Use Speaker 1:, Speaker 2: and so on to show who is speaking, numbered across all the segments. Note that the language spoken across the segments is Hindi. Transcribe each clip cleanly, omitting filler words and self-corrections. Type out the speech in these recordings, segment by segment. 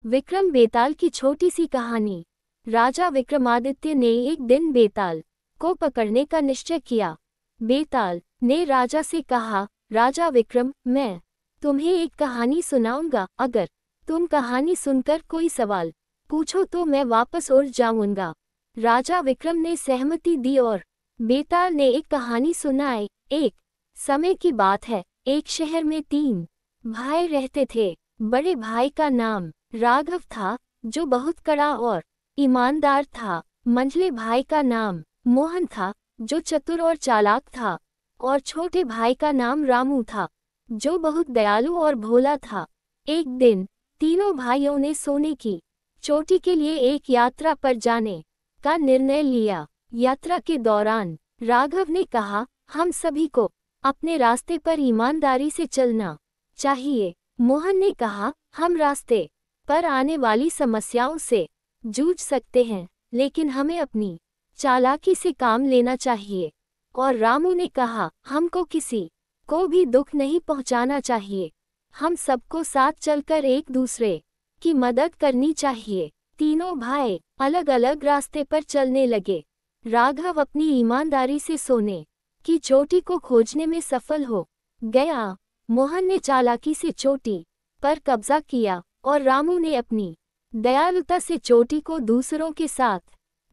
Speaker 1: विक्रम बेताल की छोटी सी कहानी। राजा विक्रमादित्य ने एक दिन बेताल को पकड़ने का निश्चय किया। बेताल ने राजा से कहा, राजा विक्रम, मैं तुम्हें एक कहानी सुनाऊंगा। अगर तुम कहानी सुनकर कोई सवाल पूछो तो मैं वापस उड़ जाऊंगा। राजा विक्रम ने सहमति दी और बेताल ने एक कहानी सुनाई। एक समय की बात है, एक शहर में 3 भाई रहते थे। बड़े भाई का नाम राघव था, जो बहुत कड़ा और ईमानदार था। मंझले भाई का नाम मोहन था, जो चतुर और चालाक था। और छोटे भाई का नाम रामू था, जो बहुत दयालु और भोला था। एक दिन तीनों भाइयों ने सोने की चोटी के लिए एक यात्रा पर जाने का निर्णय लिया। यात्रा के दौरान राघव ने कहा, हम सभी को अपने रास्ते पर ईमानदारी से चलना चाहिए। मोहन ने कहा, हम रास्ते पर आने वाली समस्याओं से जूझ सकते हैं, लेकिन हमें अपनी चालाकी से काम लेना चाहिए। और रामू ने कहा, हमको किसी को भी दुख नहीं पहुंचाना चाहिए। हम सबको साथ चलकर एक दूसरे की मदद करनी चाहिए। तीनों भाई अलग अलग रास्ते पर चलने लगे। राघव अपनी ईमानदारी से सोने की चोटी को खोजने में सफल हो गया। मोहन ने चालाकी से चोटी पर कब्जा किया और रामू ने अपनी दयालुता से चोटी को दूसरों के साथ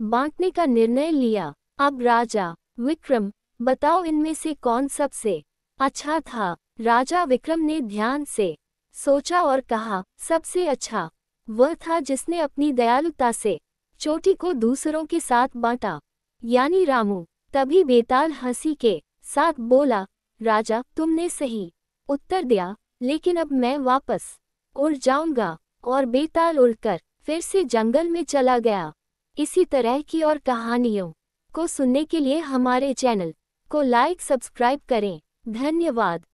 Speaker 1: बांटने का निर्णय लिया। अब राजा विक्रम, बताओ इनमें से कौन सबसे अच्छा था? राजा विक्रम ने ध्यान से सोचा और कहा, सबसे अच्छा वह था जिसने अपनी दयालुता से चोटी को दूसरों के साथ बांटा, यानी रामू। तभी बेताल हंसी के साथ बोला, राजा, तुमने सही उत्तर दिया, लेकिन अब मैं वापस उड़ जाऊंगा। और बेताल उड़कर फिर से जंगल में चला गया। इसी तरह की और कहानियों को सुनने के लिए हमारे चैनल को लाइक सब्सक्राइब करें। धन्यवाद।